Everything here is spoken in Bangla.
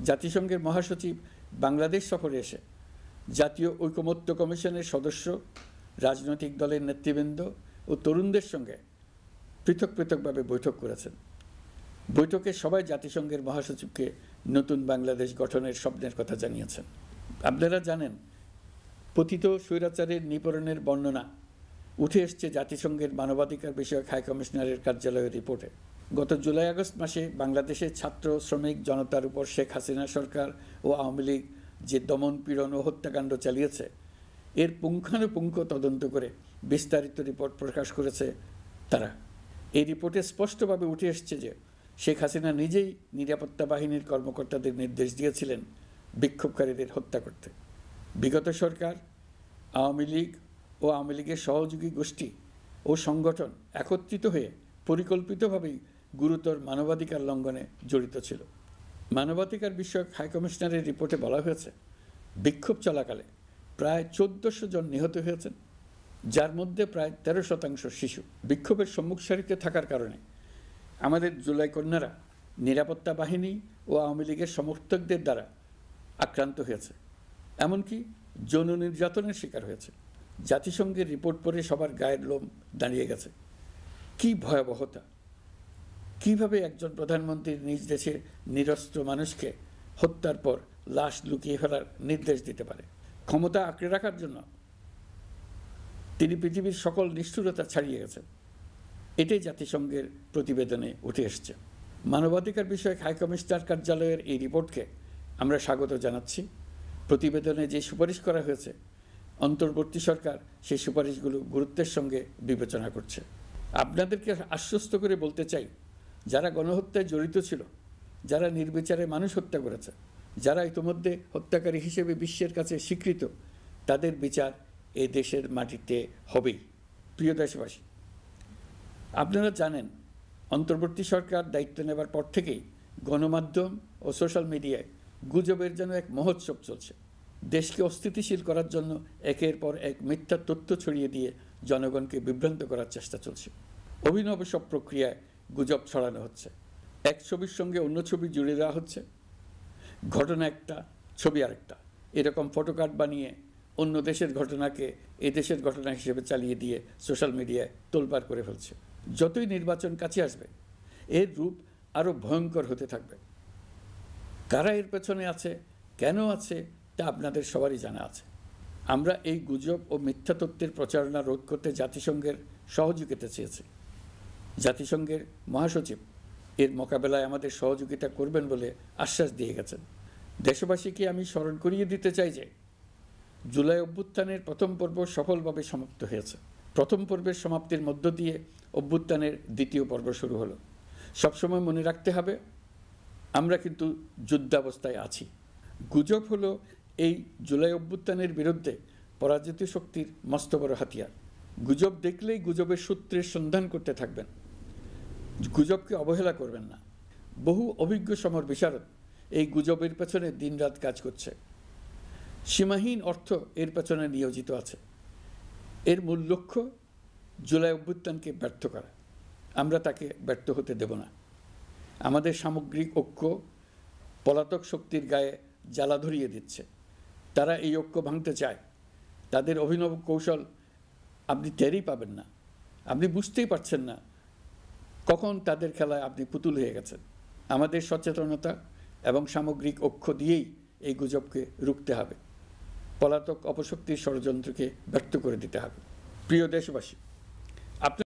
জাতিসংঘের মহাসচিব বাংলাদেশ সফরে এসে জাতীয় ঐকমত্য কমিশনের সদস্য, রাজনৈতিক দলের নেতৃবৃন্দ ও তরুণদের সঙ্গে পৃথক পৃথকভাবে বৈঠক করেছেন। বৈঠকে সবাই জাতিসংঘের মহাসচিবকে নতুন বাংলাদেশ গঠনের স্বপ্নের কথা জানিয়েছেন। আপনারা জানেন, পতিত স্বৈরাচারের নিপীড়নের বর্ণনা উঠে এসছে জাতিসংঘের মানবাধিকার বিষয়ক হাই কমিশনারের কার্যালয়ের রিপোর্টে। গত জুলাই আগস্ট মাসে বাংলাদেশের ছাত্র, শ্রমিক জনতার উপর শেখ হাসিনা সরকার ও আওয়ামী লীগ যে দমন, পীড়ন ও হত্যাকাণ্ড চালিয়েছে, এর পুঙ্খানুপুঙ্খ তদন্ত করে বিস্তারিত রিপোর্ট প্রকাশ করেছে তারা। এই রিপোর্টে স্পষ্টভাবে উঠে এসছে যে শেখ হাসিনা নিজেই নিরাপত্তা বাহিনীর কর্মকর্তাদের নির্দেশ দিয়েছিলেন বিক্ষোভকারীদের হত্যা করতে। বিগত সরকার, আওয়ামী লীগ ও আওয়ামী লীগের সহযোগী গোষ্ঠী ও সংগঠন একত্রিত হয়ে পরিকল্পিতভাবেই গুরুতর মানবাধিকার লঙ্ঘনে জড়িত ছিল। মানবাধিকার বিষয়ক হাইকমিশনারের রিপোর্টে বলা হয়েছে, বিক্ষোভ চলাকালে প্রায় 1400 জন নিহত হয়েছেন, যার মধ্যে প্রায় 13% শিশু। বিক্ষোভের সম্মুখ সারিতে থাকার কারণে আমাদের জুলাই কন্যারা নিরাপত্তা বাহিনী ও আওয়ামী লীগের সমর্থকদের দ্বারা আক্রান্ত হয়েছে, এমনকি যৌন নির্যাতনের শিকার হয়েছে। জাতিসংঘের রিপোর্ট পড়ে সবার গায়ের লোম দাঁড়িয়ে গেছে। কি ভয়াবহতা! কিভাবে একজন প্রধানমন্ত্রী নিজ দেশের নিরস্ত্র মানুষকে হত্যার পর লাশ লুকিয়ে ফেলার নির্দেশ দিতে পারে? ক্ষমতা আঁকড়ে রাখার জন্য তিনি পৃথিবীর সকল নিষ্ঠুরতা ছাড়িয়ে গেছেন। এটাই জাতিসংঘের প্রতিবেদনে উঠে এসছে। মানবাধিকার বিষয়ক হাইকমিশনার কার্যালয়ের এই রিপোর্টকে আমরা স্বাগত জানাচ্ছি। প্রতিবেদনে যে সুপারিশ করা হয়েছে, অন্তর্বর্তী সরকার সেই সুপারিশগুলো গুরুত্বের সঙ্গে বিবেচনা করছে। আপনাদেরকে আশ্বস্ত করে বলতে চাই, যারা গণহত্যায় জড়িত ছিল, যারা নির্বিচারে মানুষ হত্যা করেছে, যারা ইতিমধ্যে হত্যাকারী হিসেবে বিশ্বের কাছে স্বীকৃত, তাদের বিচার এ দেশের মাটিতে হবেই। প্রিয় দেশবাসী, আপনারা জানেন, অন্তর্বর্তী সরকার দায়িত্ব নেবার পর থেকেই গণমাধ্যম ও সোশ্যাল মিডিয়ায় গুজবের যেন এক মহোৎসব চলছে। দেশকে অস্থিতিশীল করার জন্য একের পর এক মিথ্যা তথ্য ছড়িয়ে দিয়ে জনগণকে বিভ্রান্ত করার চেষ্টা চলছে। অভিনব সব প্রক্রিয়ায় গুজব ছড়ানো হচ্ছে। এক ছবির সঙ্গে অন্য ছবি জুড়ে দেওয়া হচ্ছে, ঘটনা একটা, ছবি আরেকটা, এরকম ফটোকার্ড বানিয়ে অন্য দেশের ঘটনাকে এ দেশের ঘটনা হিসেবে চালিয়ে দিয়ে সোশ্যাল মিডিয়ায় তোলপাড় করে ফেলছে। যতই নির্বাচন কাছে আসবে, এর রূপ আরও ভয়ঙ্কর হতে থাকবে। কারা এর পেছনে আছে, কেন আছে, তা আপনাদের সবারই জানা আছে। আমরা এই গুজব ও মিথ্যা তথ্যের প্রচারণা রোধ করতে জাতিসংঘের সহযোগিতা চেয়েছি। জাতিসংঘের মহাসচিব এর মোকাবেলায় আমাদের সহযোগিতা করবেন বলে আশ্বাস দিয়ে গেছেন। দেশবাসীকে আমি স্মরণ করিয়ে দিতে চাই যে জুলাই অভ্যুত্থানের প্রথম পর্ব সফলভাবে সমাপ্ত হয়েছে। প্রথম পর্বের সমাপ্তির মধ্য দিয়ে অভ্যুত্থানের দ্বিতীয় পর্ব শুরু হলো। সবসময় মনে রাখতে হবে, আমরা কিন্তু যুদ্ধাবস্থায় আছি। গুজব হলো এই জুলাই অভ্যুত্থানের বিরুদ্ধে পরাজিত শক্তির মস্ত বড় হাতিয়ার। গুজব দেখলেই গুজবের সূত্রের সন্ধান করতে থাকবেন, গুজবকে অবহেলা করবেন না। বহু অভিজ্ঞ সমর বিশারদ এই গুজবের পেছনে দিনরাত কাজ করছে। সীমাহীন অর্থ এর পেছনে নিয়োজিত আছে। এর মূল লক্ষ্য জুলাই অভ্যুত্থানকে ব্যর্থ করা। আমরা তাকে ব্যর্থ হতে দেব না। আমাদের সামগ্রিক ঐক্য পলাতক শক্তির গায়ে জ্বালা ধরিয়ে দিচ্ছে। তারা এই ঐক্য ভাঙতে চায়। তাদের অভিনব কৌশল আপনি টেরই পাবেন না, আপনি বুঝতেই পারছেন না কখন তাদের খেলায় আপনি পুতুল হয়ে গেছেন। আমাদের সচেতনতা এবং সামগ্রিক ঐক্য দিয়েই এই গুজবকে রুখতে হবে, পলাতক অপশক্তির ষড়যন্ত্রকে ব্যর্থ করে দিতে হবে। প্রিয় দেশবাসী,